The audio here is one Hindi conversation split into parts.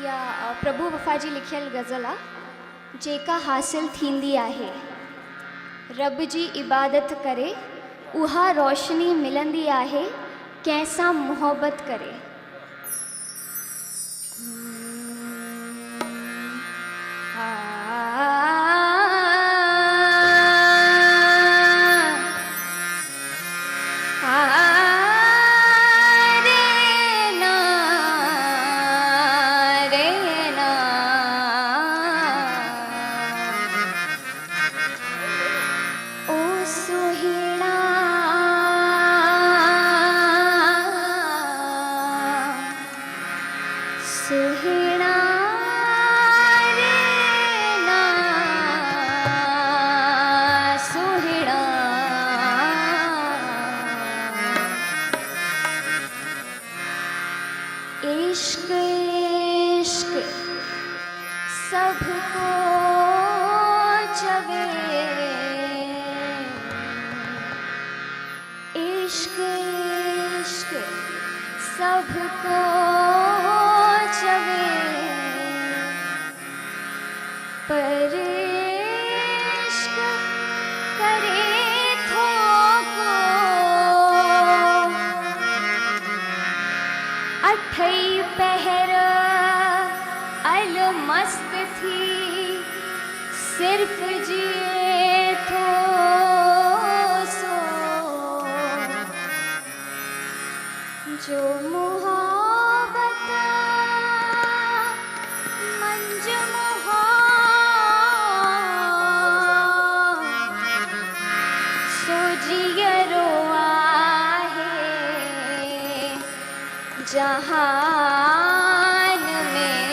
या प्रभु वफ़ाजी लिखियल गज़ल आहे जेका हासिल थींदी आहे। रब जी इबादत करे उहा रोशनी मिलंदी आहे कंहिंसां मुहबत करे। सुहिणा रे ना सुहिणा इश्क इश्क सबको चवे इश्क इश्क सबको पर इश्क करे थोको अठई पहर अल मस्त थी सिर्फ जिए थो सो जो मुहब्बत मंज जहान में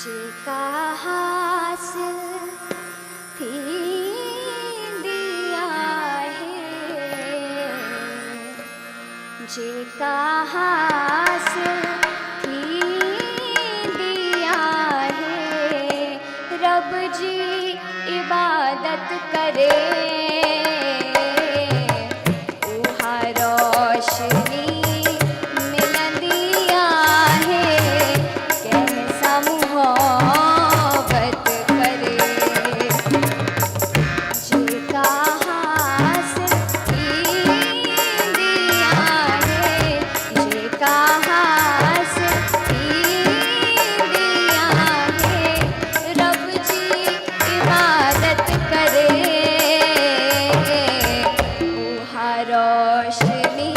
जेका हासिल थींदी आहे जेका हासिल थींदी आहे रब जी इबादत करे रोशनी मिलंदी आहे कंहिंसां मुहबत करे जेका हासिल थींदी आहे जेका हासिल थींदी आहे रब जी इबादत करे उहा रोशनी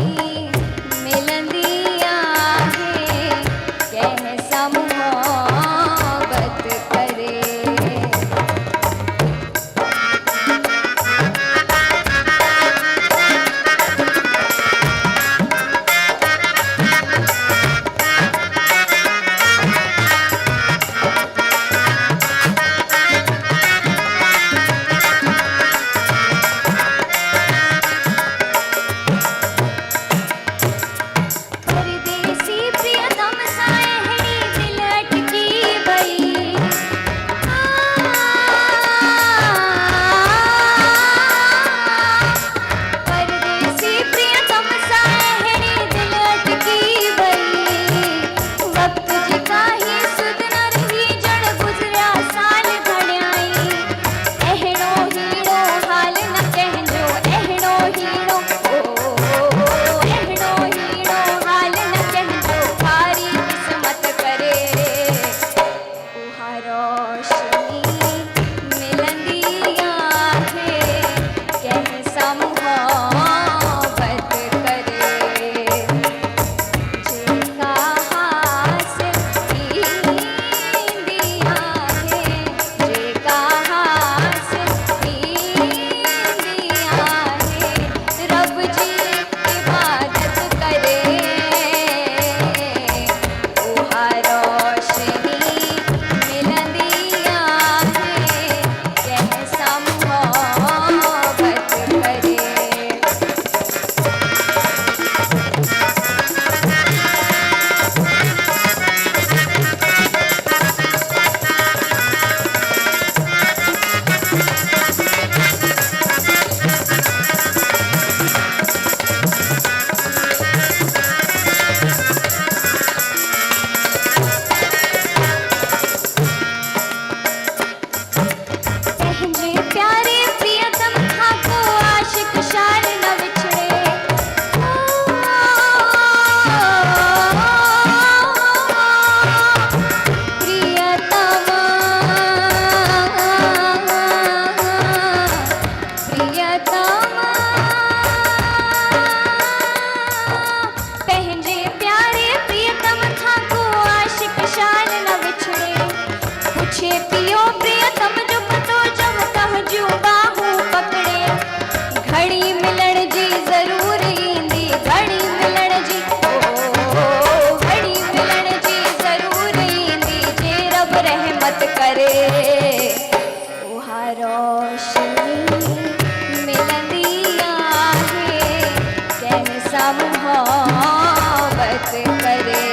मोहब्बत करे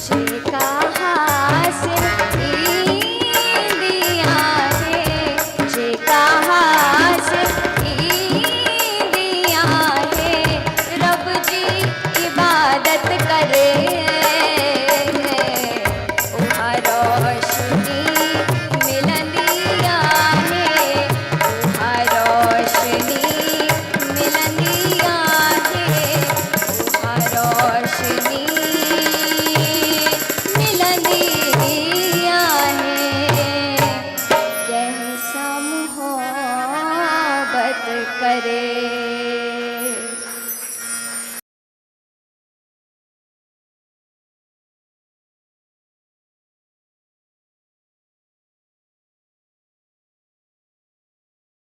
जेका हासिल ईंदिया है जेका हासिल ईंदिया है रब जी इबादत करे उहा रोशनी मिलंदिया है उहा रोशनी मिलंदिया है उहा रोशनी मिलंदिया है कैसा मोहब्बत करे।